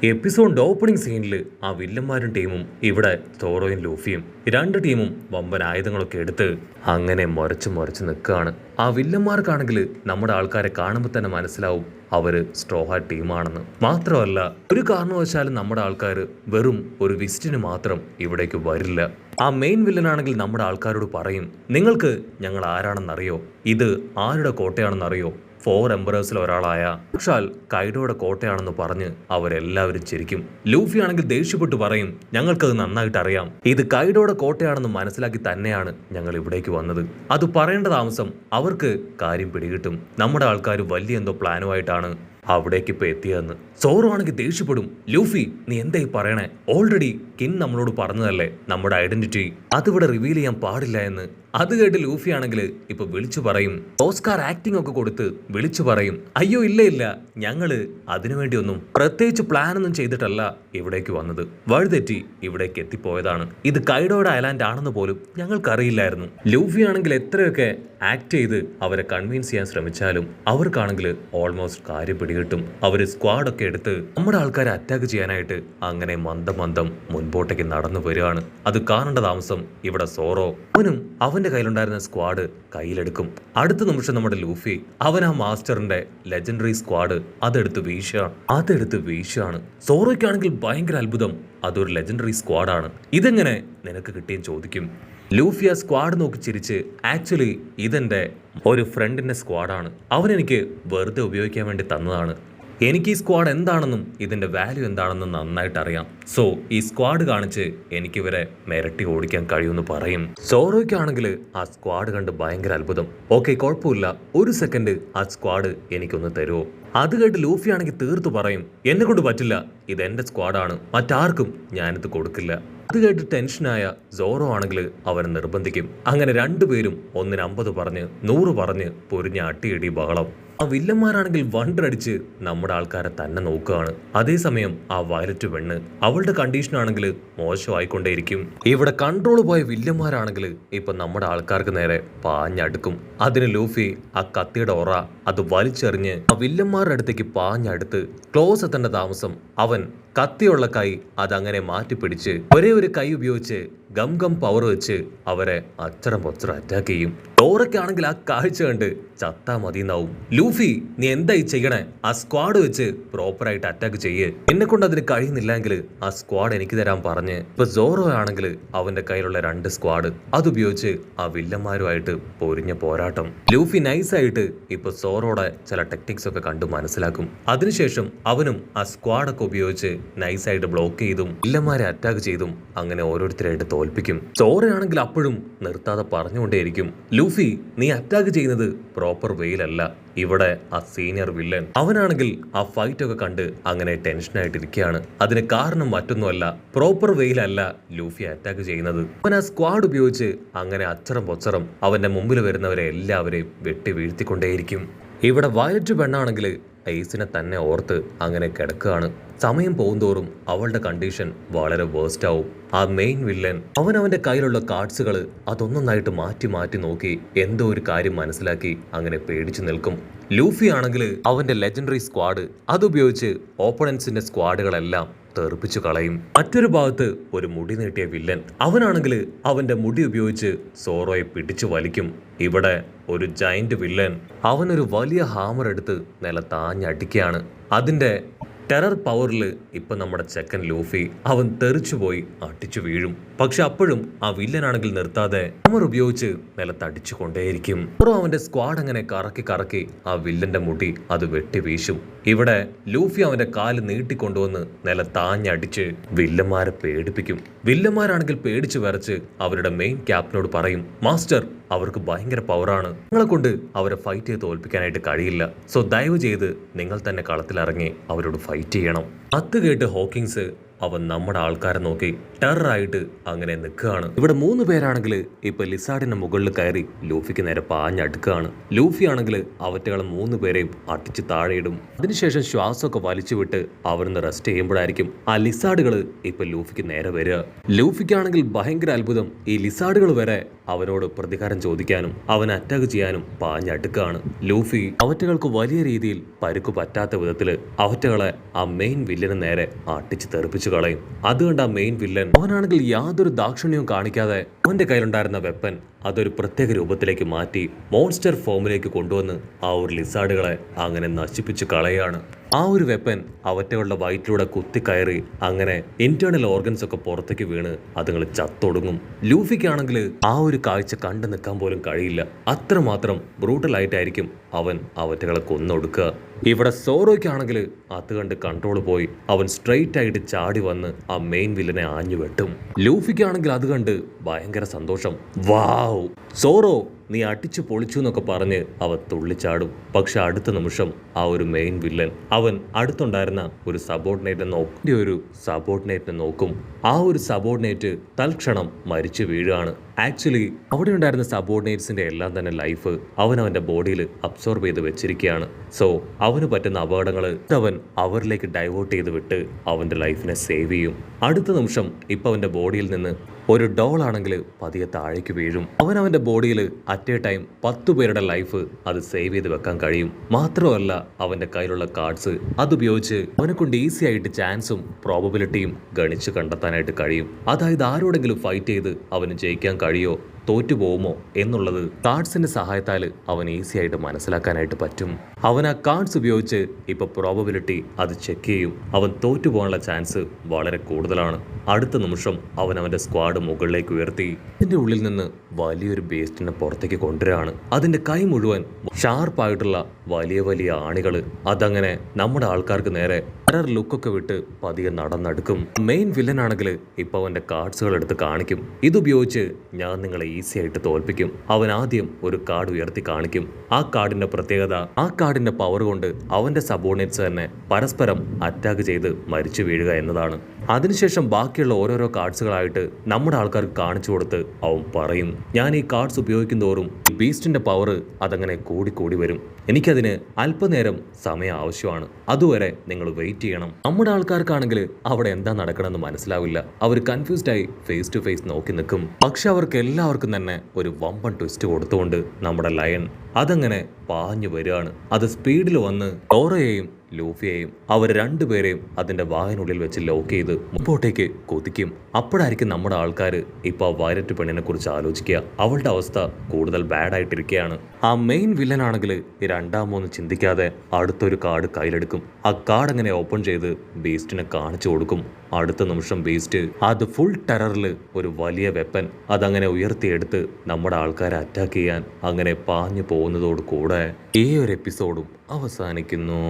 എപ്പിസോഡിന്റെ opening സീനിൽ ആ വില്ലന്മാരും ടീമും ഇവിടെ തോറോയും ലൂഫിയും രണ്ട് ടീമും വമ്പൻ ആയുധങ്ങളൊക്കെ എടുത്ത് അങ്ങനെ മുരച്ച് നിൽക്കുകയാണ്. ആ വില്ലന്മാർക്കാണെങ്കിൽ നമ്മുടെ ആൾക്കാരെ കാണുമ്പോൾ തന്നെ മനസ്സിലാവും അവര് സ്ട്രോഹാ ടീമാണെന്ന്. മാത്രമല്ല ഒരു കാരണവശാലും നമ്മുടെ ആൾക്കാർ വെറും ഒരു വിസിറ്റിന് മാത്രം ഇവിടേക്ക് വരില്ല. ആ മെയിൻ വില്ലനാണെങ്കിൽ നമ്മുടെ ആൾക്കാരോട് പറയും, നിങ്ങൾക്ക് ഞങ്ങൾ ആരാണെന്നറിയോ, ഇത് ആരുടെ കോട്ടയാണെന്നറിയോ, 4 എംപറേഴ്സിൽ ഒരാളായ സാക്ഷാൽ കൈഡോയുടെ കോട്ടയാണെന്ന് പറഞ്ഞ് അവരെല്ലാവരും ചിരിക്കും. ലൂഫി ആണെങ്കിൽ ദേഷ്യപ്പെട്ട് പറയും, ഞങ്ങൾക്കത് നന്നായിട്ട് അറിയാം, ഇത് കൈഡോയുടെ കോട്ടയാണെന്ന് മനസ്സിലാക്കി തന്നെയാണ് ഞങ്ങൾ ഇവിടേക്ക് വന്നത്. അത് പറയേണ്ട താമസം അവർക്ക് കാര്യം പിടികിട്ടും. നമ്മുടെ ആൾക്കാർ വലിയ എന്തോ പ്ലാനുമായിട്ടാണ് അവിടേക്ക് ഇപ്പൊ എത്തിയതെന്ന്. സോറോ ആണെങ്കിൽ ദേഷ്യപ്പെടും, ലൂഫി നീ എന്തായി പറയണേ, ഓൾറെഡി കിൻ നമ്മളോട് പറഞ്ഞതല്ലേ നമ്മുടെ ഐഡന്റിറ്റി അതിവിടെ റിവീൽ ചെയ്യാൻ പാടില്ല എന്ന്. അത് കേട്ട് ലൂഫി ആണെങ്കിൽ ഇപ്പൊ വിളിച്ചു പറയും, ഓസ്കാർ ആക്ടിംഗ് ഒക്കെ കൊടുത്ത് വിളിച്ചു പറയും, അയ്യോ ഇല്ല ഞങ്ങള് അതിനുവേണ്ടി ഒന്നും പ്രത്യേകിച്ച് പ്ലാൻ ഒന്നും ചെയ്തിട്ടല്ല ഇവിടേക്ക് വന്നത്, വഴുതെറ്റി ഇവിടേക്ക് എത്തിപ്പോയതാണ്, ഇത് കൈഡോയുടെ ഐലാൻഡ് ആണെന്ന് പോലും ഞങ്ങൾക്കറിയില്ലായിരുന്നു. ലൂഫി ആണെങ്കിൽ എത്രയൊക്കെ ആക്ട് ചെയ്ത് അവരെ കൺവിൻസ് ചെയ്യാൻ ശ്രമിച്ചാലും അവർക്കാണെങ്കിൽ ഓൾമോസ്റ്റ് കാര്യം പിടികിട്ടും. അവര് സ്ക്വാഡൊക്കെ എടുത്ത് നമ്മുടെ ആൾക്കാരെ അറ്റാക്ക് ചെയ്യാനായിട്ട് അങ്ങനെ മന്ദം മുൻപോട്ടേക്ക് നടന്നു വരികയാണ്. അത് കാണേണ്ട താമസം ഇവിടെ സോറോ അവനും അവന്റെ കയ്യിലുണ്ടായിരുന്ന സ്ക്വാഡ് കയ്യിലെടുക്കും. അടുത്ത നിമിഷം നമ്മുടെ ലൂഫി അവൻ ആ മാസ്റ്ററിന്റെ ലെജൻഡറി സ്ക്വാഡ് അതെടുത്ത് വീശാണ്. സോറോയ്ക്കാണെങ്കിൽ ഭയങ്കര അത്ഭുതം, അതൊരു ലെജൻഡറി സ്ക്വാഡാണ്, ഇതെങ്ങനെ നിനക്ക് കിട്ടിയെന്ന് ചോദിക്കും. ലൂഫി ആ സ്ക്വാഡ് നോക്കി ചിരിച്ച്, ആക്ച്വലി ഇതെന്റെ ഒരു ഫ്രണ്ടിന്റെ സ്ക്വാഡാണ്, അവനെനിക്ക് വെറുതെ ഉപയോഗിക്കാൻ വേണ്ടി തന്നതാണ്, എനിക്ക് ഈ സ്ക്വാഡ് എന്താണെന്നും ഇതിന്റെ വാല്യൂ എന്താണെന്നും നന്നായിട്ട് അറിയാം, സോ ഈ സ്ക്വാഡ് കാണിച്ച് എനിക്ക് ഇവരെ മിരട്ടി ഓടിക്കാൻ കഴിയുമെന്ന് പറയും. സോറോയ്ക്കാണെങ്കിൽ ആ സ്ക്വാഡ് കണ്ട് ഭയങ്കര അത്ഭുതം, ഓക്കെ കുഴപ്പമില്ല, ഒരു സെക്കൻഡ് ആ സ്ക്വാഡ് എനിക്കൊന്ന് തരുമോ. അത് കേട്ട് ലൂഫി ആണെങ്കിൽ തീർത്തു പറയും, എന്നെ കൊണ്ട് പറ്റില്ല, ഇത് എന്റെ സ്ക്വാഡാണ്, മറ്റാർക്കും ഞാനിത് കൊടുക്കില്ല. അത് കേട്ട് ടെൻഷനായ സോറോ ആണെങ്കിൽ അവനെ നിർബന്ധിക്കും. അങ്ങനെ രണ്ടുപേരും 150 പറഞ്ഞ് 100 പറഞ്ഞ് പൊരിഞ്ഞ അട്ടിയടി ബഹളം. ആ വില്ലന്മാരാണെങ്കിൽ വണ്ടടിച്ച് നമ്മുടെ ആൾക്കാരെ തന്നെ നോക്കുകയാണ്. അതേസമയം ആ വയലറ്റ് പെണ്ണ് അവളുടെ കണ്ടീഷൻ ആണെങ്കിൽ മോശമായിക്കൊണ്ടേയിരിക്കും. ഇവിടെ കൺട്രോൾ പോയ വില്ലന്മാരാണെങ്കിൽ ഇപ്പൊ നമ്മുടെ ആൾക്കാർക്ക് നേരെ പാഞ്ഞടുക്കും. അതിന് ലൂഫി ആ കത്തിയുടെ ഒറ അത് വലിച്ചെറിഞ്ഞ് ആ വില്ലന്മാരുടെ അടുത്തേക്ക് പാഞ്ഞടുത്ത് ക്ലോസ് എത്തേണ്ട താമസം അവൻ കത്തിയുള്ള കൈ അതങ്ങനെ മാറ്റിപ്പിടിച്ച് ഒരേ ഒരു കൈ ഉപയോഗിച്ച് ഗം പവർ വെച്ച് അവരെ അച്ചറം പൊച്ചറം അറ്റാക്ക് ചെയ്യും. ഡോറയ്ക്കാണെങ്കിൽ ആ കാഴ്ച കണ്ട് ചത്താ മതിയെന്നാവും. ലൂഫി നീ എന്തായി ചെയ്യണേ, ആ സ്ക്വാഡ് വെച്ച് പ്രോപ്പറായിട്ട് അറ്റാക്ക് ചെയ്യ്, എന്നെ കൊണ്ട് അതിന് കഴിയുന്നില്ലെങ്കിൽ ആ സ്ക്വാഡ് എനിക്ക് തരാൻ പറഞ്ഞ് ഇപ്പൊ സോറോ ആണെങ്കിൽ അവന്റെ കയ്യിലുള്ള 2 സ്ക്വാഡ് അതുപയോഗിച്ച് ആ വില്ലന്മാരുമായിട്ട് പൊരിഞ്ഞ പോരാട്ടം. ലൂഫി നൈസായിട്ട് ഇപ്പൊ സോറോയുടെ ചില ടെക്നിക്സ് ഒക്കെ കണ്ടു മനസ്സിലാക്കും. അതിനുശേഷം അവനും ആ സ്ക്വാഡൊക്കെ ഉപയോഗിച്ച് നൈസായിട്ട് ബ്ലോക്ക് ചെയ്തും വില്ലന്മാരെ അറ്റാക്ക് ചെയ്തും അങ്ങനെ ഓരോരുത്തരായിട്ട് തോൽപ്പിക്കും. സോറയാണെങ്കിൽ അപ്പോഴും നിർത്താതെ പറഞ്ഞുകൊണ്ടേയിരിക്കും, ലൂഫി നീ അറ്റാക്ക് ചെയ്യുന്നത് പ്രോപ്പർ വേയിലല്ല, ഇവിടെ ആ സീനിയർ വില്ലൻ അവനാണെങ്കിൽ ആ ഫൈറ്റ് ഒക്കെ കണ്ട് അങ്ങനെ ടെൻഷനായിട്ടിരിക്കുകയാണ്. അതിന് കാരണം മറ്റൊന്നുമല്ല, പ്രോപ്പർ വേയിലല്ല ലൂഫി അറ്റാക്ക് ചെയ്യുന്നത്, അവൻ ആ സ്ക്വാഡ് ഉപയോഗിച്ച് അങ്ങനെ അച്ചറം പൊച്ചറം അവന്റെ മുമ്പിൽ വരുന്നവരെ എല്ലാവരെയും വെട്ടി വീഴ്ത്തിക്കൊണ്ടേയിരിക്കും. ഇവിടെ വയലറ്റ് പെണ്ണാണെങ്കിൽ ഐസിനെ തന്നെ ഓർത്ത് അങ്ങനെ കിടക്കുകയാണ്. സമയം പോകുന്തോറും അവളുടെ കണ്ടീഷൻ വളരെ വേസ്റ്റ് ആവും. ആ മെയിൻ വില്ലൻ അവന്റെ കയ്യിലുള്ള കാർഡ്സുകൾ അതൊന്നൊന്നായിട്ട് മാറ്റി നോക്കി എന്തോ ഒരു കാര്യം മനസ്സിലാക്കി അങ്ങനെ പേടിച്ചു നിൽക്കും. ലൂഫി ആണെങ്കിൽ അവന്റെ ലെജൻഡറി സ്ക്വാഡ് അതുപയോഗിച്ച് ഓപ്പണൻസിന്റെ സ്ക്വാഡുകളെല്ലാം തെറിപ്പിച്ചു കളയും. മറ്റൊരു ഭാഗത്ത് ഒരു മുടി നീട്ടിയ വില്ലൻ അവനാണെങ്കിൽ അവന്റെ മുടി ഉപയോഗിച്ച് സോറോയെ പിടിച്ചു വലിക്കും. ഇവിടെ ഒരു ജയന്റ് വില്ലൻ അവനൊരു വലിയ ഹാമർ എടുത്ത് നിലത്താഞ്ഞടിക്കുകയാണ്. അതിന്റെ ടെറർ പവറിൽ ഇപ്പൊ നമ്മുടെ ചെക്കൻ ലൂഫി അവൻ തെറിച്ചുപോയി അടിച്ചു വീഴും. പക്ഷെ അപ്പോഴും ആ വില്ലനാണെങ്കിൽ നിർത്താതെ ഹാമർ ഉപയോഗിച്ച് നിലത്തടിച്ചു കൊണ്ടേയിരിക്കും. അവന്റെ സ്ക്വാഡ് അങ്ങനെ കറക്കി ആ വില്ലന്റെ മുടി അത് വെട്ടി വീശും. ഇവിടെ ലൂഫി അവന്റെ കാല് നീട്ടിക്കൊണ്ടുവന്ന് നിലത്താഞ്ഞടിച്ച് വില്ലന്മാരെ പേടിപ്പിക്കും. വില്ലന്മാരാണെങ്കിൽ പേടിച്ചു വരച്ച് അവരുടെ മെയിൻ ക്യാപ്റ്റനോട് പറയും, മാസ്റ്റർ അവർക്ക് ഭയങ്കര പവറാണ്, നിങ്ങളെ കൊണ്ട് അവരെ ഫൈറ്റ് ചെയ്ത് തോൽപ്പിക്കാനായിട്ട് കഴിയില്ല, സോ ദയവ് ചെയ്ത് നിങ്ങൾ തന്നെ കളത്തിലിറങ്ങി അവരോട് ഫൈറ്റ് ചെയ്യണം. അത് കേട്ട് ഹോക്കിങ്സ് അവൻ നമ്മുടെ ആൾക്കാരെ നോക്കി ടെററായിട്ട് അങ്ങനെ നിൽക്കുകയാണ്. ഇവിടെ 3 പേരാണെങ്കിൽ ഇപ്പൊ ലിസാർഡിന്റെ മുകളിൽ കയറി ലൂഫിക്ക് നേരെ പാഞ്ഞടുക്കുകയാണ്. ലൂഫി ആണെങ്കിൽ അവറ്റകളെ 3 പേരെയും അടിച്ച് താഴെയിടും. അതിനുശേഷം ശ്വാസമൊക്കെ വലിച്ചു വിട്ട് അവിടുന്ന് റെസ്റ്റ് ചെയ്യുമ്പോഴായിരിക്കും ആ ലിസാർഡുകൾ ഇപ്പൊ ലൂഫിക്ക് നേരെ വരിക. ലൂഫിക്കാണെങ്കിൽ ഭയങ്കര അത്ഭുതം, ഈ ലിസാർഡുകൾ വരെ അവനോട് പ്രതികാരം ചോദിക്കാനും അവനെ അറ്റാക്ക് ചെയ്യാനും പാഞ്ഞടുക്കുകയാണ്. ലൂഫി അവറ്റകൾക്ക് വലിയ രീതിയിൽ പരുക്ക് പറ്റാത്ത വിധത്തില് അവറ്റകളെ ആ മെയിൻ വില്ലന് നേരെ അടിച്ച് തെറിപ്പിച്ചു കളയും. അതുകൊണ്ട് ആ മെയിൻ വില്ലൻ അവനാണെങ്കിൽ യാതൊരു ദാക്ഷിണ്യവും കാണിക്കാതെ അവന്റെ കയ്യിലുണ്ടായിരുന്ന വെപ്പൻ അതൊരു പ്രത്യേക രൂപത്തിലേക്ക് മാറ്റി മോൺസ്റ്റർ ഫോമിലേക്ക് കൊണ്ടുവന്ന് ആ ഒരു ലിസാർഡുകളെ അങ്ങനെ നശിപ്പിച്ചു കളയാണ്. ആ ഒരു വെപ്പൻ അവറ്റകളുടെ വയറ്റിലൂടെ കുത്തിക്കയറി അങ്ങനെ ഇന്റേണൽ ഓർഗൻസ് ഒക്കെ പുറത്തേക്ക് വീണ് അതുങ്ങൾ ചത്തൊടുങ്ങും. ലൂഫിക്കാണെങ്കിൽ ആ ഒരു കാഴ്ച കണ്ടു നിൽക്കാൻ പോലും കഴിയില്ല. അത്രമാത്രം ബ്രൂട്ടലായിട്ടായിരിക്കും അവൻ അവറ്റകളെ കൊന്നൊടുക്കുക. ഇവിടെ സോറോയ്ക്കാണെങ്കിൽ അത് കണ്ട് കൺട്രോൾ പോയി അവൻ സ്ട്രെയിറ്റ് ആയിട്ട് ചാടി വന്ന് ആ മെയിൻ വില്ലനെ ആഞ്ഞു വെട്ടും. ലൂഫിക്കാണെങ്കിൽ അത് കണ്ട് ഭയങ്കര സന്തോഷം. വാവ് സോറോ, നീ അടിച്ചു പൊളിച്ചു എന്നൊക്കെ പറഞ്ഞ് അവൻ തുള്ളിച്ചാടും. പക്ഷെ അടുത്ത നിമിഷം ആ ഒരു മെയിൻ വില്ലൻ അവൻ അടുത്തുണ്ടായിരുന്ന ഒരു സബോർഡിനേറ്റിനെ നോക്കും. ആ ഒരു സബോർഡിനേറ്റ് തൽക്ഷണം മരിച്ചു വീഴാണ്. ആക്ച്വലി അവിടെ ഉണ്ടായിരുന്ന സബോർഡിനേറ്റ്സിന്റെ എല്ലാം തന്നെ ലൈഫ് അവന്റെ ബോഡിയിൽ അബ്സോർബ് ചെയ്ത് വെച്ചിരിക്കുകയാണ്. സോ അവന് പറ്റുന്ന അപകടങ്ങൾ അവൻ അവരിലേക്ക് ഡൈവേർട്ട് ചെയ്ത് വിട്ട് അവന്റെ ലൈഫിനെ സേവ് ചെയ്യും. അടുത്ത നിമിഷം ഇപ്പൊ അവന്റെ ബോഡിയിൽ നിന്ന് ഒരു ഡോൾ ആണെങ്കിൽ പതിയെ താഴേക്ക് വീഴും. അവന്റെ ബോഡിയിൽ അറ്റ് എ ടൈം 10 പേരുടെ ലൈഫ് അത് സേവ് ചെയ്ത് വെക്കാൻ കഴിയും. മാത്രമല്ല അവന്റെ കയ്യിലുള്ള കാർഡ്സ് അതുപയോഗിച്ച് അവനെ കൊണ്ട് ഈസി ആയിട്ട് ചാൻസും പ്രോബബിലിറ്റിയും ഗണിച്ച് കണ്ടെത്താനായിട്ട് കഴിയും. അതായത് ആരോടെങ്കിലും ഫൈറ്റ് ചെയ്ത് അവന് ജയിക്കാൻ കഴിയോ തോറ്റുപോകുമോ എന്നുള്ളത് കാർഡ്സിന്റെ സഹായത്താൽ അവൻ ഈസി ആയിട്ട് മനസ്സിലാക്കാനായിട്ട് പറ്റും. അവൻ ആ കാർഡ്സ് ഉപയോഗിച്ച് ഇപ്പൊ പ്രോബബിലിറ്റി അത് ചെക്ക് ചെയ്യും. അവൻ തോറ്റുപോകാനുള്ള ചാൻസ് വളരെ കൂടുതലാണ്. അടുത്ത നിമിഷം അവന്റെ സ്ക്വാഡ് മുകളിലേക്ക് ഉയർത്തി ഇതിന്റെ ഉള്ളിൽ നിന്ന് വലിയൊരു ബേസ്റ്റിനെ പുറത്തേക്ക് കൊണ്ടുവരാണ്. അതിന്റെ കൈ മുഴുവൻ ഷാർപ്പായിട്ടുള്ള വലിയ വലിയ ആണികള് അതങ്ങനെ നമ്മുടെ ആൾക്കാർക്ക് നേരെ ടെറർ ലുക്കൊക്കെ വിട്ട് പതിയെ നടന്നെടുക്കും. മെയിൻ വില്ലൻ ആണെങ്കിൽ ഇപ്പൊ അവന്റെ കാർഡ്സുകൾ എടുത്ത് കാണിക്കും. ഇതുപയോഗിച്ച് ഞാൻ നിങ്ങളെ ഈസി ആയിട്ട് തോൽപ്പിക്കും. അവൻ ആദ്യം ഒരു കാർഡ് ഉയർത്തി കാണിക്കും. ആ കാർഡിന്റെ പ്രത്യേകത ആ കാർഡിന്റെ പവർ കൊണ്ട് അവന്റെ സബോർഡിനേറ്റ്സ് തന്നെ പരസ്പരം അറ്റാക്ക് ചെയ്ത് മരിച്ചു വീഴുക എന്നതാണ്. അതിനുശേഷം ബാക്കിയുള്ള ഓരോരോ കാർഡ്സുകളായിട്ട് നമ്മുടെ ആൾക്കാർക്ക് കാണിച്ചു കൊടുത്ത് അവൻ പറയും, ഞാൻ ഈ കാർഡ്സ് ഉപയോഗിക്കും തോറും ഈ ബീസ്റ്റിന്റെ പവർ അതങ്ങനെ കൂടി വരും. എനിക്കതിന് അല്പനേരം സമയം ആവശ്യമാണ്. അതുവരെ നിങ്ങൾ വെയിറ്റ് ചെയ്യണം. നമ്മുടെ ആൾക്കാർക്കാണെങ്കിൽ അവിടെ എന്താ നടക്കണമെന്ന് മനസ്സിലാവില്ല. അവർ കൺഫ്യൂസ്ഡ് ആയി ഫേസ് ടു ഫേസ് നോക്കി നിൽക്കും. പക്ഷെ അവർക്ക് എല്ലാവർക്കും തന്നെ ഒരു വമ്പൻ ട്വിസ്റ്റ് കൊടുത്തുകൊണ്ട് നമ്മുടെ ലയൺ അതങ്ങനെ പാഞ്ഞു വരികയാണ്. അത് സ്പീഡിൽ വന്ന് ഡോറയെയും ലൂഫിയെയും അവർ രണ്ടുപേരെയും അതിന്റെ വായനുള്ളിൽ വെച്ച് ലോക്ക് ചെയ്ത് മുമ്പോട്ടേക്ക് കുതിക്കും. അപ്പോഴായിരിക്കും നമ്മുടെ ആൾക്കാർ ഇപ്പൊ ആ വയലറ്റ് പെണ്ണിനെ കുറിച്ച് ആലോചിക്കുക. അവളുടെ അവസ്ഥ കൂടുതൽ ബാഡ് ആയിട്ടിരിക്കുകയാണ്. ആ മെയിൻ വില്ലൻ ആണെങ്കിൽ രണ്ടാമൊന്നും ചിന്തിക്കാതെ അടുത്തൊരു കാർഡ് കയ്യിലെടുക്കും. ആ കാർഡ് അങ്ങനെ ഓപ്പൺ ചെയ്ത് ബീസ്റ്റിനെ കാണിച്ചു കൊടുക്കും. അടുത്ത നിമിഷം ബീസ്റ്റ് അത് ഫുൾ ടെററിൽ ഒരു വലിയ വെപ്പൻ അതങ്ങനെ ഉയർത്തിയെടുത്ത് നമ്മുടെ ആൾക്കാരെ അറ്റാക്ക് ചെയ്യാൻ അങ്ങനെ പാഞ്ഞു പോകുന്നതോട് കൂടെ ഈ ഒരു എപ്പിസോഡും അവസാനിക്കുന്നു.